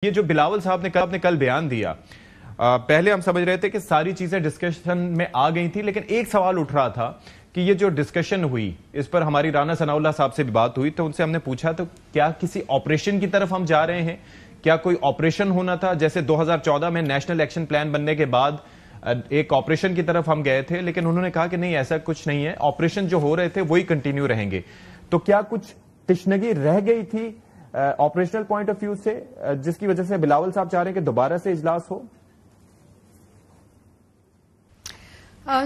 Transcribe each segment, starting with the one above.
یہ جو بلاول صاحب نے کل بیان دیا، پہلے ہم سمجھ رہے تھے کہ ساری چیزیں ڈسکشن میں آ گئی تھی، لیکن ایک سوال اٹھ رہا تھا کہ یہ جو ڈسکشن ہوئی اس پر ہماری رانا ثناء اللہ صاحب سے بھی بات ہوئی، تو ان سے ہم نے پوچھا تو کیا کسی آپریشن کی طرف ہم جا رہے ہیں؟ کیا کوئی آپریشن ہونا تھا؟ جیسے 2014 میں نیشنل ایکشن پلان بننے کے بعد ایک آپریشن کی طرف ہم گئے تھے، لیکن انہوں نے کہا کہ نہیں، ایسا کچھ نہیں ہے، آپریشن جو ہو رہے تھے وہی کنٹینیو رہیں گے۔ تو کیا کچھ تشنگی رہ گئی تھی آپریشنل پوائنٹ آف ویو سے، جس کی وجہ سے بلاول صاحب چاہ رہے ہیں کہ دوبارہ سے اجلاس ہو؟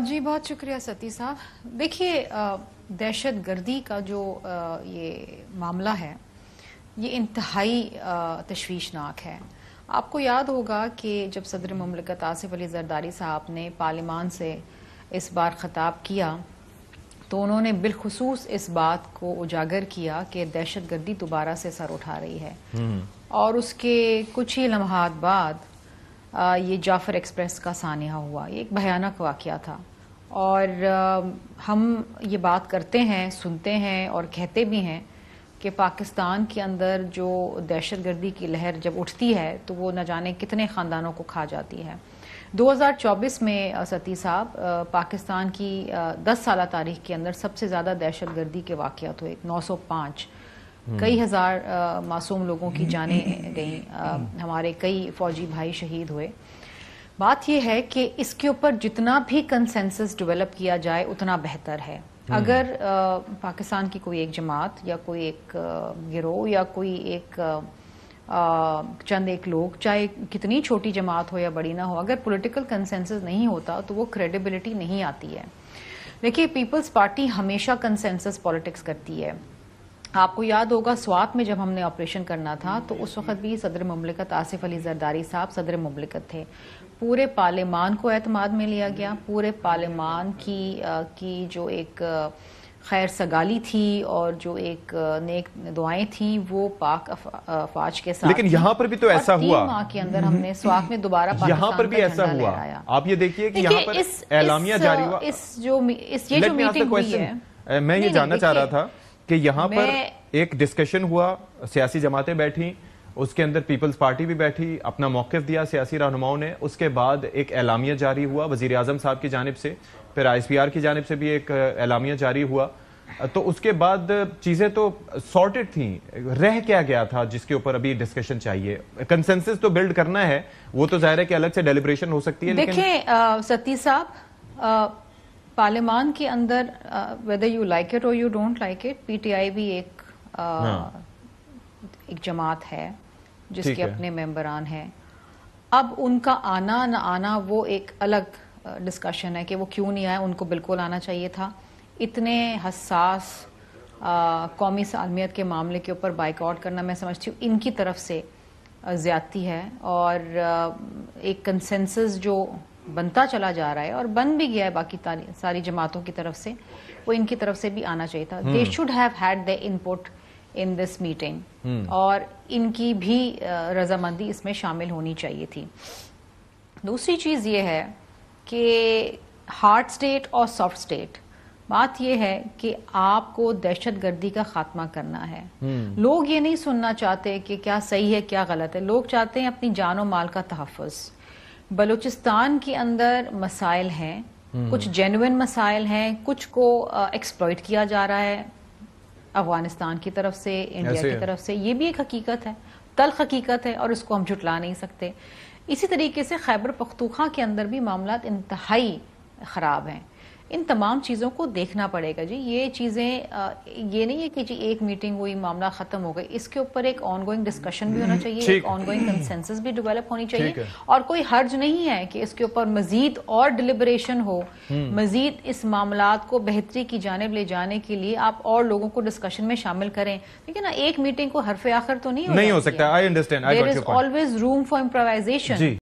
جی بہت شکریہ ستی صاحب۔ دیکھیے، دہشت گردی کا جو یہ معاملہ ہے یہ انتہائی تشویشناک ہے۔ آپ کو یاد ہوگا کہ جب صدر مملکت آصف علی زرداری صاحب نے پارلیمان سے اس بار خطاب کیا تو انہوں نے بالخصوص اس بات کو اجاگر کیا کہ دہشت گردی دوبارہ سے سر اٹھا رہی ہے، اور اس کے کچھ ہی لمحات بعد یہ جعفر ایکسپریس کا سانحہ ہوا۔ یہ ایک بھیانک واقعہ تھا، اور ہم یہ بات کرتے ہیں، سنتے ہیں اور کہتے بھی ہیں کہ پاکستان کے اندر جو دہشت گردی کی لہر جب اٹھتی ہے تو وہ نہ جانے کتنے خاندانوں کو کھا جاتی ہے۔ 2024 میں ستی صاحب پاکستان کی 10 سالہ تاریخ کے اندر سب سے زیادہ دہشت گردی کے واقعات ہوئے، 905، کئی ہزار معصوم لوگوں کی جانیں گئیں، ہمارے کئی فوجی بھائی شہید ہوئے۔ بات یہ ہے کہ اس کے اوپر جتنا بھی کنسنسس ڈیولپ کیا جائے اتنا بہتر ہے۔ اگر پاکستان کی کوئی ایک جماعت یا کوئی ایک گروہ یا کوئی ایک چند ایک لوگ، چاہے کتنی چھوٹی جماعت ہو یا بڑی نہ ہو، اگر پولیٹیکل کنسنسس نہیں ہوتا تو وہ کریڈیبلٹی نہیں آتی ہے۔ دیکھیے، پیپلز پارٹی ہمیشہ کنسنسس پالیٹکس کرتی ہے۔ آپ کو یاد ہوگا سوات میں جب ہم نے آپریشن کرنا تھا تو اس وقت بھی صدر مملکت آصف علی زرداری صاحب صدر مملکت تھے۔ پورے پارلیمان کو اعتماد میں لیا گیا، پورے پارلیمان کی جو ایک خیر سگالی تھی اور جو ایک نیک دعائیں تھیں وہ پاک افواج کے ساتھ، لیکن یہاں پر بھی تو ایسا ہوا، 3 ماہ کے اندر ہم نے سوات میں دوبارہ یہاں پر بھی ایسا ہوا۔ آپ یہ دیکھیے کہ یہاں پر اعلامیہ جاری ہوا۔ یہ جو میٹنگ ہوئی ہے، میں یہ جاننا چاہ رہا تھا کہ یہاں پر ایک ڈسکشن ہوا، سیاسی جماعتیں بیٹھیں، اس کے اندر پیپلز پارٹی بھی بیٹھی، اپنا موقف دیا سیاسی رہنماؤں نے، اس کے بعد ایک اعلامیہ جاری ہوا وزیر اعظم صاحب کی جانب سے، پھر آئی ایس پی آر کی جانب سے بھی ایک اعلامیہ جاری ہوا، تو اس کے بعد چیزیں تو سارٹڈ تھیں۔ رہ کیا گیا تھا جس کے اوپر ابھی ڈسکشن چاہیے؟ کنسنسس تو بلڈ کرنا ہے، وہ تو ظاہر ہے کہ الگ سے ڈیلیبریشن ہو سکتی ہے۔ دیکھیں ستی صاحب، پارلیمان کے اندر whether you like it or you don't like it، P T I بھی ایک جماعت ہے جس کے اپنے ممبران ہیں۔ اب ان کا آنا نہ آنا وہ ایک الگ ڈسکشن ہے کہ وہ کیوں نہیں آئے، ان کو بالکل آنا چاہیے تھا۔ اتنے حساس قومی سالمیت کے معاملے کے اوپر بائیکاٹ کرنا میں سمجھتی ہوں ان کی طرف سے زیادتی ہے، اور ایک کنسنسس جو بنتا چلا جا رہا ہے اور بن بھی گیا ہے باقی ساری جماعتوں کی طرف سے، وہ ان کی طرف سے بھی آنا چاہیے تھا۔ they should have had their input in this meeting، اور ان کی بھی رضامندی اس میں شامل ہونی چاہیے تھی۔ دوسری چیز یہ ہے کہ ہارڈ سٹیٹ اور سافٹ سٹیٹ، بات یہ ہے کہ آپ کو دہشت گردی کا خاتمہ کرنا ہے۔ لوگ یہ نہیں سننا چاہتے کہ کیا صحیح ہے کیا غلط ہے، لوگ چاہتے ہیں اپنی جان و مال کا تحفظ۔ بلوچستان کے اندر مسائل ہیں، کچھ جینوئن مسائل ہیں، کچھ کو ایکسپلوئٹ کیا جا رہا ہے افغانستان کی طرف سے، انڈیا کی طرف سے، یہ بھی ایک حقیقت ہے، تلخ حقیقت ہے، اور اس کو ہم جھٹلا نہیں سکتے۔ اسی طریقے سے خیبر پختونخوا کے اندر بھی معاملات انتہائی خراب ہیں۔ ان تمام چیزوں کو دیکھنا پڑے گا جی۔ یہ چیزیں یہ نہیں ہے کہ جی ایک میٹنگ ہوئی معاملہ ختم ہو گئی، اس کے اوپر ایک آن گوئنگ ڈسکشن بھی ہونا چاہیے، ایک آن گوئنگ کنسنسس بھی ڈیولپ ہونی چاہیے، اور کوئی حرج نہیں ہے کہ اس کے اوپر مزید اور ڈیلیبریشن ہو، مزید اس معاملات کو بہتری کی جانب لے جانے کے لیے آپ اور لوگوں کو ڈسکشن میں شامل کریں۔ ٹھیک ہے نا، ایک میٹنگ کو حرف آخر تو نہیں ہو سکتا۔ I understand. I got your point. There is always room for improvisation.